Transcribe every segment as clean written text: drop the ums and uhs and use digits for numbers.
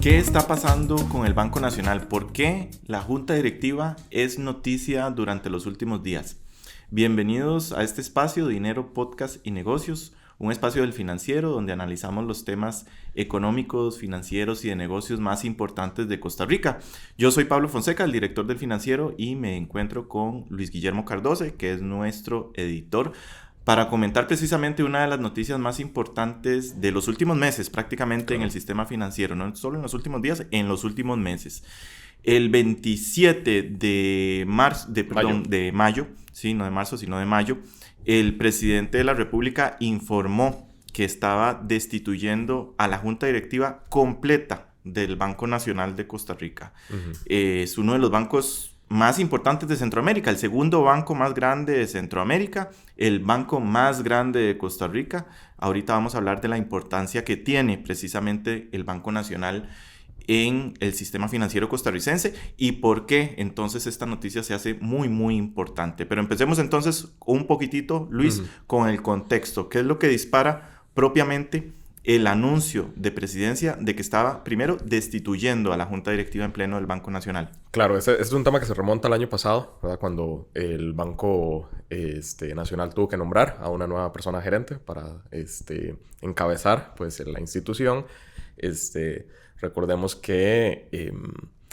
¿Qué está pasando con el Banco Nacional? ¿Por qué la Junta Directiva es noticia durante los últimos días? Bienvenidos a este espacio de Dinero, Podcast y Negocios, un espacio del financiero donde analizamos los temas económicos, financieros y de negocios más importantes de Costa Rica. Yo soy Pablo Fonseca, el director del financiero, y me encuentro con Luis Guillermo Cardoce, que es nuestro editor, para comentar precisamente una de las noticias más importantes de los últimos meses, prácticamente en el sistema financiero, no solo en los últimos días, en los últimos meses. El 27 de mayo, sí, no de marzo, sino de mayo, el presidente de la República informó que estaba destituyendo a la Junta Directiva completa del Banco Nacional de Costa Rica. Es uno de los bancos más importantes de Centroamérica, el segundo banco más grande de Centroamérica, el banco más grande de Costa Rica. Ahorita vamos a hablar de la importancia que tiene precisamente el Banco Nacional en el sistema financiero costarricense y por qué entonces esta noticia se hace muy importante. Pero empecemos entonces un poquitito, Luis, con el contexto. ¿Qué es lo que dispara propiamente el anuncio de presidencia de que estaba primero destituyendo a la Junta Directiva en pleno del Banco Nacional? Claro, ese es un tema que se remonta al año pasado, ¿verdad? Cuando el Banco Nacional tuvo que nombrar a una nueva persona gerente para encabezar pues, la institución. Recordemos que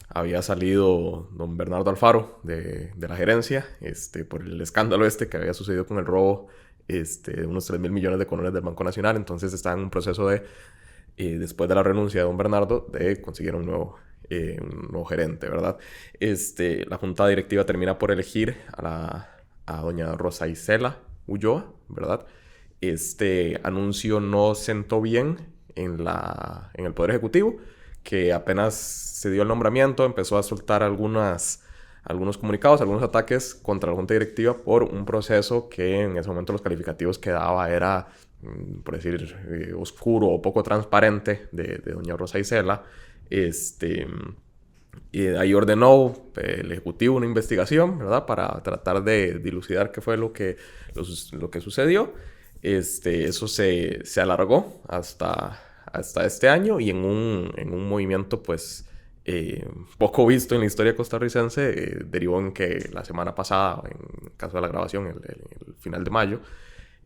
había salido don Bernardo Alfaro de la gerencia por el escándalo que había sucedido con el robo de unos 3,000 millones de colones del Banco Nacional. Entonces está en un proceso de, después de la renuncia de don Bernardo, de conseguir un nuevo gerente, ¿verdad? La junta directiva termina por elegir a doña Rosa Isela Ulloa, ¿verdad? Este anuncio no sentó bien en el Poder Ejecutivo, que apenas se dio el nombramiento, empezó a soltar algunos comunicados, algunos ataques contra la Junta Directiva por un proceso que en ese momento los calificativos que daba era, por decir, oscuro o poco transparente de doña Rosa Isela. Y ahí ordenó el Ejecutivo una investigación, ¿verdad? Para tratar de dilucidar qué fue lo que sucedió. Eso se alargó hasta este año y en un movimiento, pues, poco visto en la historia costarricense, derivó en que la semana pasada, en caso de la grabación, el final de mayo,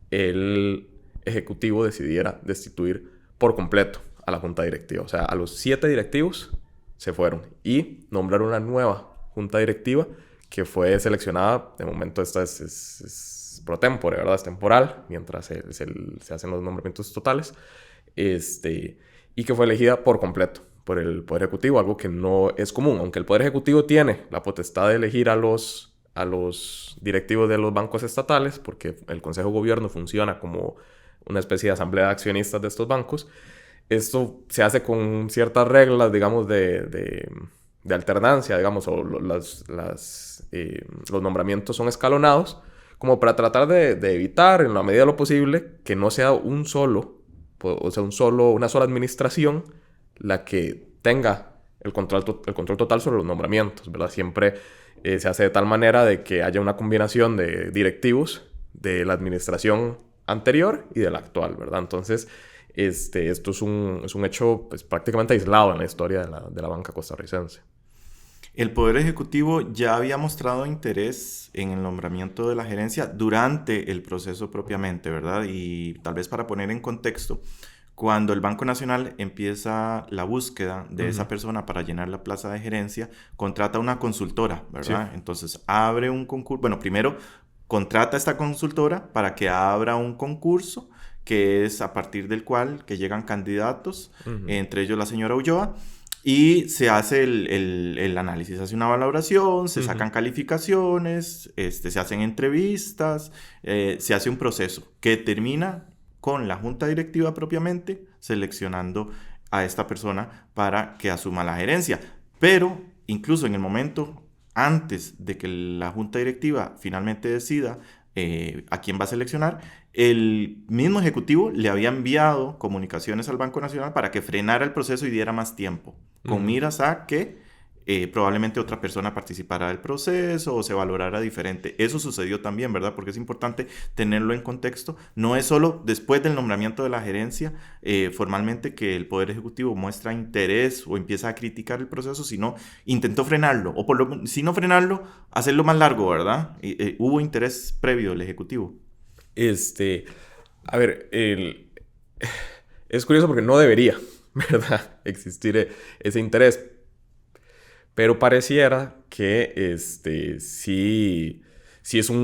el Ejecutivo decidiera destituir por completo a la Junta Directiva. O sea, a los 7 directivos se fueron y nombraron una nueva Junta Directiva que fue seleccionada. De momento esta es pro tempore, ¿verdad? Es temporal, mientras se hacen los nombramientos totales. Y que fue elegida por completo por el Poder Ejecutivo, algo que no es común. Aunque el Poder Ejecutivo tiene la potestad de elegir a los directivos de los bancos estatales, porque el Consejo de Gobierno funciona como una especie de asamblea de accionistas de estos bancos, esto se hace con ciertas reglas, digamos, de alternancia, digamos, o los nombramientos son escalonados, como para tratar de evitar, en la medida de lo posible, que no sea una sola administración la que tenga el control total sobre los nombramientos, ¿verdad? Siempre se hace de tal manera de que haya una combinación de directivos de la administración anterior y de la actual, ¿verdad? Entonces, esto es un hecho, pues, prácticamente aislado en la historia de la banca costarricense. El Poder Ejecutivo ya había mostrado interés en el nombramiento de la gerencia durante el proceso propiamente, ¿verdad? Y tal vez para poner en contexto, cuando el Banco Nacional empieza la búsqueda de esa persona para llenar la plaza de gerencia, contrata una consultora, ¿verdad? Sí. Entonces abre un concurso. Bueno, primero contrata a esta consultora para que abra un concurso, que es a partir del cual que llegan candidatos, entre ellos la señora Ulloa, y se hace el análisis, se hace una valoración, se sacan calificaciones, se hacen entrevistas, se hace un proceso que termina con la Junta Directiva propiamente seleccionando a esta persona para que asuma la gerencia. Pero incluso en el momento antes de que la Junta Directiva finalmente decida a quién va a seleccionar, el mismo Ejecutivo le había enviado comunicaciones al Banco Nacional para que frenara el proceso y diera más tiempo, con miras a que probablemente otra persona participará del proceso o se valorará diferente. Eso sucedió también, ¿verdad? Porque es importante tenerlo en contexto. No es solo después del nombramiento de la gerencia formalmente que el Poder Ejecutivo muestra interés o empieza a criticar el proceso, sino intentó frenarlo, o si no frenarlo, hacerlo más largo, ¿verdad? Hubo interés previo del Ejecutivo. A ver, es curioso porque no debería, ¿verdad?, existir ese interés. Pero pareciera que sí fue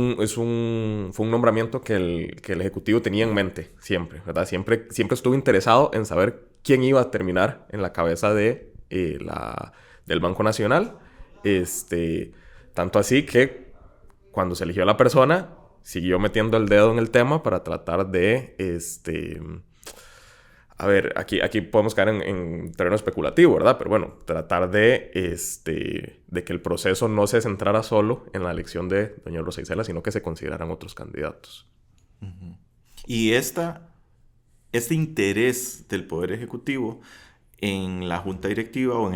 un nombramiento que el Ejecutivo tenía en mente siempre, ¿verdad? Siempre estuvo interesado en saber quién iba a terminar en la cabeza del Banco Nacional. Tanto así que cuando se eligió a la persona, siguió metiendo el dedo en el tema para tratar de a ver, aquí podemos caer en terreno especulativo, ¿verdad? Pero bueno, tratar de que el proceso no se centrara solo en la elección de doña Rosa Isela, sino que se consideraran otros candidatos. Uh-huh. Y este interés del Poder Ejecutivo en la junta directiva o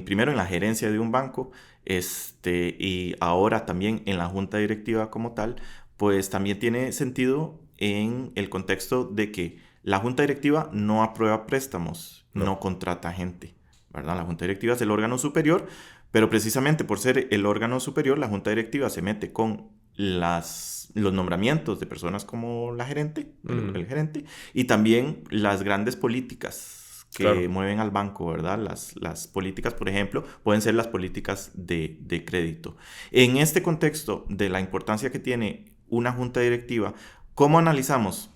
primero en la gerencia de un banco y ahora también en la junta directiva como tal, pues también tiene sentido en el contexto de que la junta directiva no aprueba préstamos, no contrata gente, ¿verdad? La junta directiva es el órgano superior, pero precisamente por ser el órgano superior, la junta directiva se mete con los nombramientos de personas como la gerente, el gerente, y también las grandes políticas que mueven al banco, ¿verdad? Las políticas, por ejemplo, pueden ser las políticas de crédito. En este contexto de la importancia que tiene una junta directiva, ¿cómo analizamos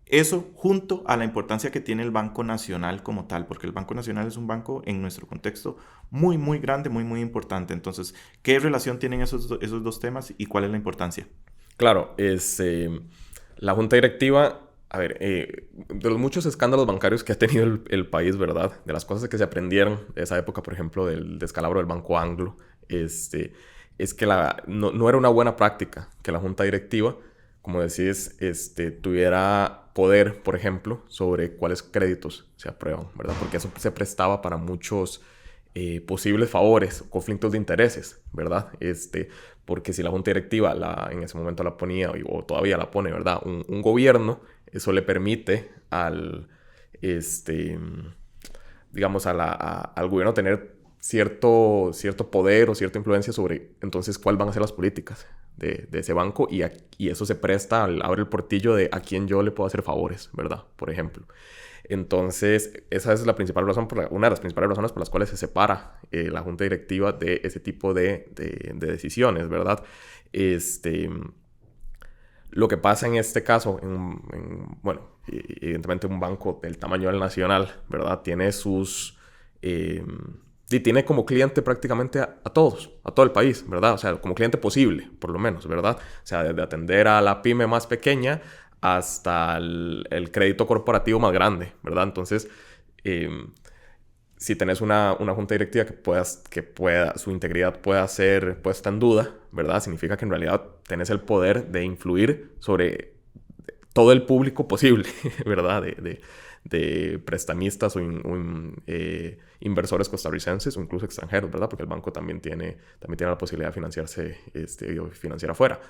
eso junto a la importancia que tiene el Banco Nacional como tal? Porque el Banco Nacional es un banco en nuestro contexto muy, muy grande, muy, muy importante. Entonces, ¿qué relación tienen esos dos temas y cuál es la importancia? Claro, la junta directiva, a ver, de los muchos escándalos bancarios que ha tenido el país, ¿verdad? De las cosas que se aprendieron de esa época, por ejemplo, del descalabro del Banco Anglo, es que no era una buena práctica que la junta directiva, como decís, tuviera poder, por ejemplo, sobre cuáles créditos se aprueban, ¿verdad? Porque eso se prestaba para muchos posibles favores, conflictos de intereses, ¿verdad? Porque si la junta directiva en ese momento la ponía, o todavía la pone, ¿verdad?, un gobierno, eso le permite digamos, al gobierno tener cierto poder o cierta influencia sobre, entonces, cuáles van a ser las políticas de ese banco, y eso se presta, abre el portillo de a quién yo le puedo hacer favores, ¿verdad? Por ejemplo. Entonces, esa es la principal razón, una de las principales razones por las cuales se separa la junta directiva de ese tipo de decisiones, ¿verdad? Lo que pasa en este caso, bueno, evidentemente un banco del tamaño del Nacional, ¿verdad?, tiene y tiene como cliente prácticamente a todos, a todo el país, ¿verdad? O sea, como cliente posible, por lo menos, ¿verdad? O sea, desde atender a la pyme más pequeña hasta el crédito corporativo más grande, ¿verdad? Entonces, si tenés una junta directiva su integridad pueda estar en duda, ¿verdad? Significa que en realidad tenés el poder de influir sobre todo el público posible, ¿verdad? De prestamistas o inversores costarricenses o incluso extranjeros, ¿verdad? Porque el banco también tiene la posibilidad de financiarse o financiar afuera.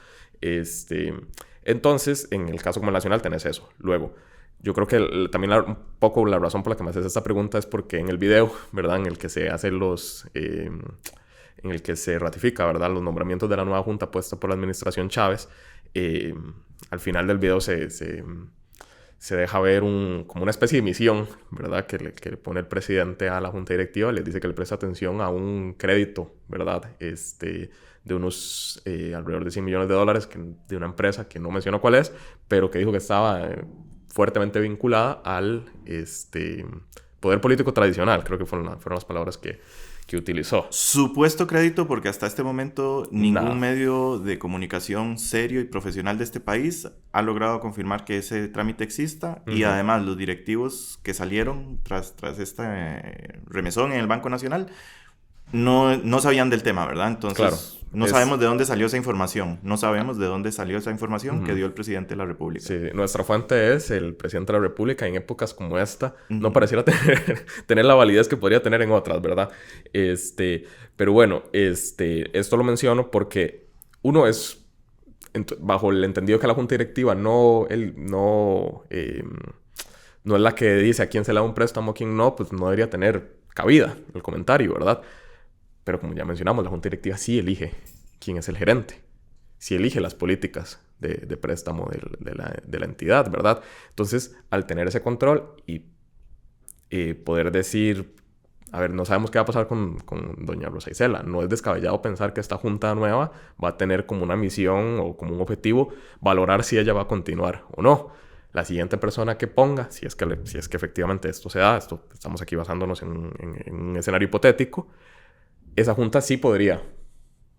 Entonces, en el caso como el Nacional tenés eso. Luego, yo creo que también un poco la razón por la que me haces esta pregunta es porque en el video, ¿verdad?, en el que se hace en el que se ratifica, ¿verdad?, los nombramientos de la nueva junta puesta por la administración Chávez, al final del video se deja ver como una especie de misión, ¿verdad?, que le pone el presidente a la junta directiva. Les dice que le presta atención a un crédito, ¿verdad?, de unos alrededor de $100 millones de una empresa que no mencionó cuál es, pero que dijo que estaba fuertemente vinculada al poder político tradicional. Creo que fueron las palabras que utilizó. Supuesto crédito, porque hasta este momento ningún medio de comunicación serio y profesional de este país ha logrado confirmar que ese trámite exista. Y además los directivos que salieron tras este remesón en el Banco Nacional no sabían del tema, ¿verdad? Entonces, Claro. no sabemos de dónde salió esa información. No sabemos de dónde salió esa información que dio el presidente de la República. Sí, nuestra fuente es el presidente de la República. En épocas como esta, no pareciera tener la validez que podría tener en otras, ¿verdad? Pero bueno, esto lo menciono porque uno es, bajo el entendido que la junta directiva no es la que dice a quién se le da un préstamo, a quién no, pues no debería tener cabida el comentario, ¿verdad? Pero como ya mencionamos, la junta directiva sí elige quién es el gerente. Sí elige las políticas de préstamo de la entidad, ¿verdad? Entonces, al tener ese control y poder decir, a ver, no sabemos qué va a pasar con doña Rosa Isela. No es descabellado pensar que esta junta nueva va a tener como una misión o como un objetivo valorar si ella va a continuar o no. La siguiente persona que ponga, si es que efectivamente esto se da, estamos aquí basándonos en un escenario hipotético, esa junta sí podría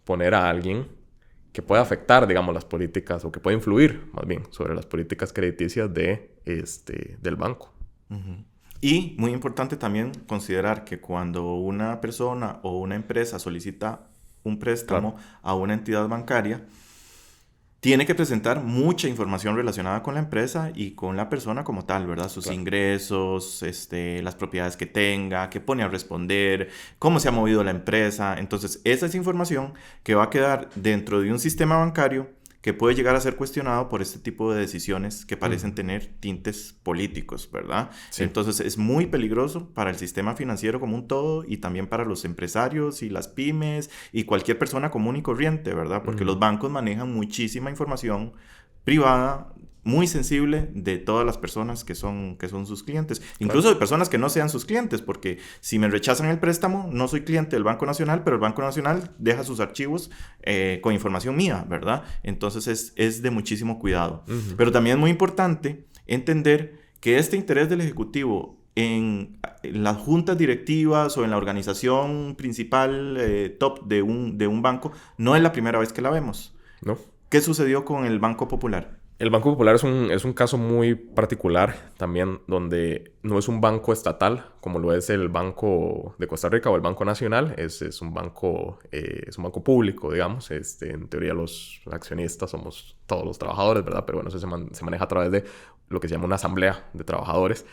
poner a alguien que pueda afectar, digamos, las políticas o que pueda influir, más bien, sobre las políticas crediticias del banco. Uh-huh. Y muy importante también considerar que cuando una persona o una empresa solicita un préstamo a una entidad bancaria, tiene que presentar mucha información relacionada con la empresa y con la persona como tal, ¿verdad? Sus ingresos, las propiedades que tenga, qué pone a responder, cómo se ha movido la empresa. Entonces, esa es información que va a quedar dentro de un sistema bancario que puede llegar a ser cuestionado por este tipo de decisiones que parecen tener tintes políticos, ¿verdad? Sí. Entonces, es muy peligroso para el sistema financiero como un todo y también para los empresarios y las pymes y cualquier persona común y corriente, ¿verdad? Porque los bancos manejan muchísima información privada, muy sensible de todas las personas que son sus clientes. Incluso de personas que no sean sus clientes, porque si me rechazan el préstamo, no soy cliente del Banco Nacional, pero el Banco Nacional deja sus archivos con información mía, ¿verdad? Entonces es de muchísimo cuidado. Uh-huh. Pero también es muy importante entender que este interés del Ejecutivo en las juntas directivas o en la organización principal top de un banco no es la primera vez que la vemos. No. ¿Qué sucedió con el Banco Popular? El Banco Popular es un caso muy particular también, donde no es un banco estatal como lo es el Banco de Costa Rica o el Banco Nacional. Es un banco público, digamos. En teoría los accionistas somos todos los trabajadores, ¿verdad? Pero bueno, eso se maneja a través de lo que se llama una asamblea de trabajadores.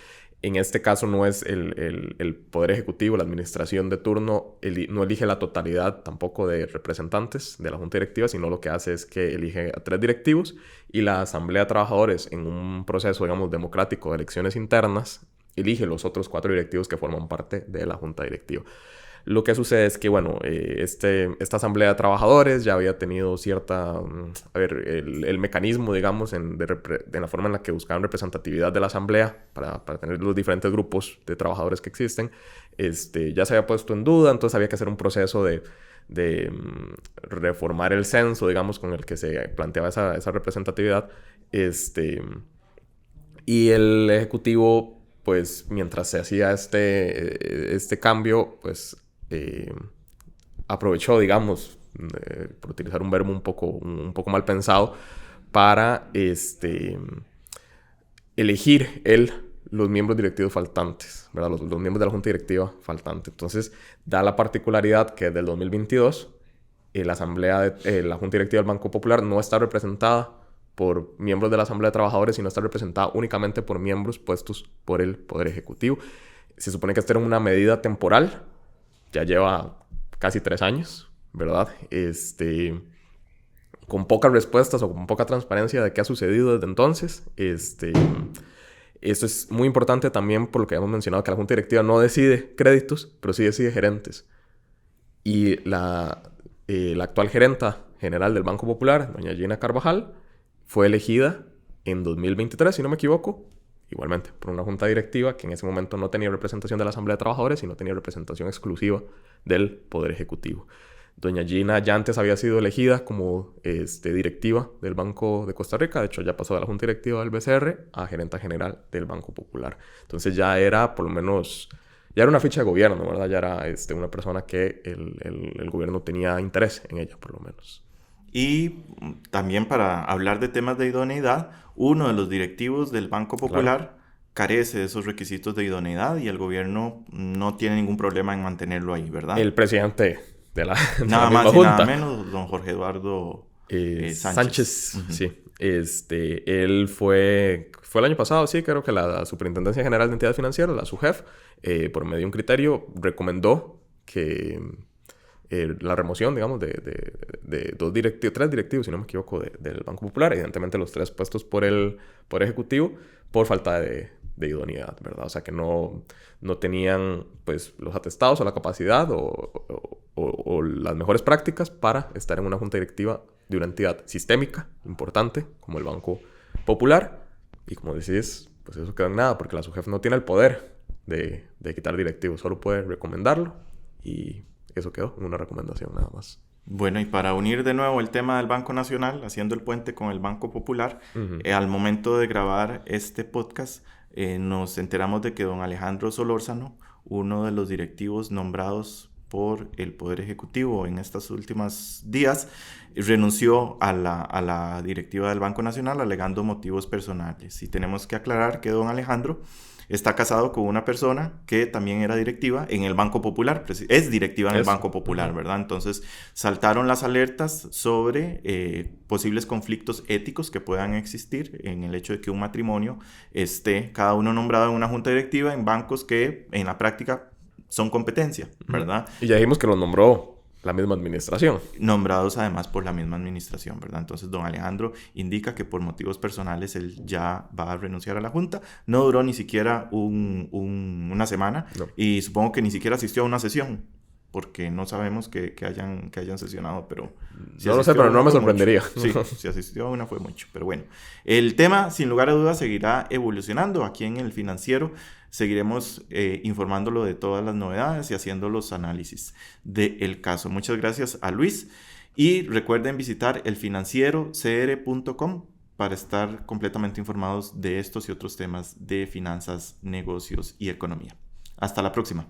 En este caso no es el Poder Ejecutivo, la administración de turno, no elige la totalidad tampoco de representantes de la Junta Directiva, sino lo que hace es que elige a 3 directivos y la Asamblea de Trabajadores, en un proceso, digamos, democrático de elecciones internas, elige los otros 4 directivos que forman parte de la Junta Directiva. Lo que sucede es que, bueno, esta asamblea de trabajadores ya había tenido cierta... el mecanismo, digamos, de la forma en la que buscaban representatividad de la asamblea para tener los diferentes grupos de trabajadores que existen, ya se había puesto en duda, entonces había que hacer un proceso de reformar el censo, digamos, con el que se planteaba esa representatividad. Y el Ejecutivo, pues, mientras se hacía este cambio, pues... aprovechó, digamos, por utilizar un verbo un poco mal pensado, para elegir los miembros directivos faltantes, ¿verdad? Los miembros de la Junta Directiva faltante. Entonces, da la particularidad que desde el 2022 la Junta Directiva del Banco Popular no está representada por miembros de la Asamblea de Trabajadores, sino está representada únicamente por miembros puestos por el Poder Ejecutivo. Se supone que esta era una medida temporal. Ya lleva casi 3 años, ¿verdad? Con pocas respuestas o con poca transparencia de qué ha sucedido desde entonces. Esto es muy importante también por lo que hemos mencionado, que la Junta Directiva no decide créditos, pero sí decide gerentes. Y la actual gerenta general del Banco Popular, doña Gina Carvajal, fue elegida en 2023, si no me equivoco, igualmente por una junta directiva que en ese momento no tenía representación de la Asamblea de Trabajadores, sino tenía representación exclusiva del Poder Ejecutivo. Doña Gina ya antes había sido elegida como directiva del Banco de Costa Rica. De hecho, ya pasó de la junta directiva del BCR a gerenta general del Banco Popular. Entonces ya era, por lo menos, ya era una ficha de gobierno, ¿verdad? Ya era una persona que el gobierno tenía interés en ella, por lo menos. Y también para hablar de temas de idoneidad, uno de los directivos del Banco Popular carece de esos requisitos de idoneidad y el gobierno no tiene ningún problema en mantenerlo ahí, ¿verdad? El presidente de la nada misma más y junta. nada menos, don Jorge Eduardo Sánchez. Uh-huh. Sí. Él fue el año pasado, sí, creo que la Superintendencia General de Entidades Financieras, la SUGEF, por medio de un criterio, recomendó que la remoción, digamos, de tres directivos, si no me equivoco, del Banco Popular, evidentemente los 3 puestos por Ejecutivo, por falta de idoneidad, ¿verdad? O sea, que no tenían, pues, los atestados o la capacidad o las mejores prácticas para estar en una junta directiva de una entidad sistémica, importante, como el Banco Popular. Y como decís, pues eso queda en nada, porque la SUGEF no tiene el poder de quitar directivos, solo puede recomendarlo y eso quedó en una recomendación nada más. Bueno, y para unir de nuevo el tema del Banco Nacional, haciendo el puente con el Banco Popular, al momento de grabar este podcast, nos enteramos de que don Alejandro Solórzano, uno de los directivos nombrados por el Poder Ejecutivo en estos últimos días, renunció a la directiva del Banco Nacional alegando motivos personales. Y tenemos que aclarar que don Alejandro está casado con una persona que también era directiva en el Banco Popular, es directiva en el Banco Popular, ¿verdad? Entonces saltaron las alertas sobre posibles conflictos éticos que puedan existir en el hecho de que un matrimonio esté cada uno nombrado en una junta directiva en bancos que en la práctica son competencia, ¿verdad? Y ya dijimos que los nombró la misma administración. Nombrados además por la misma administración, ¿verdad? Entonces don Alejandro indica que por motivos personales él ya va a renunciar a la junta. No duró ni siquiera una semana y supongo que ni siquiera asistió a una sesión porque no sabemos que hayan sesionado, pero... Si no lo sé, pero no me sorprendería. Sí, si asistió a una fue mucho, pero bueno. El tema, sin lugar a dudas, seguirá evolucionando. Aquí en El Financiero seguiremos informándolo de todas las novedades y haciendo los análisis del caso. Muchas gracias a Luis y recuerden visitar elfinancierocr.com para estar completamente informados de estos y otros temas de finanzas, negocios y economía. Hasta la próxima.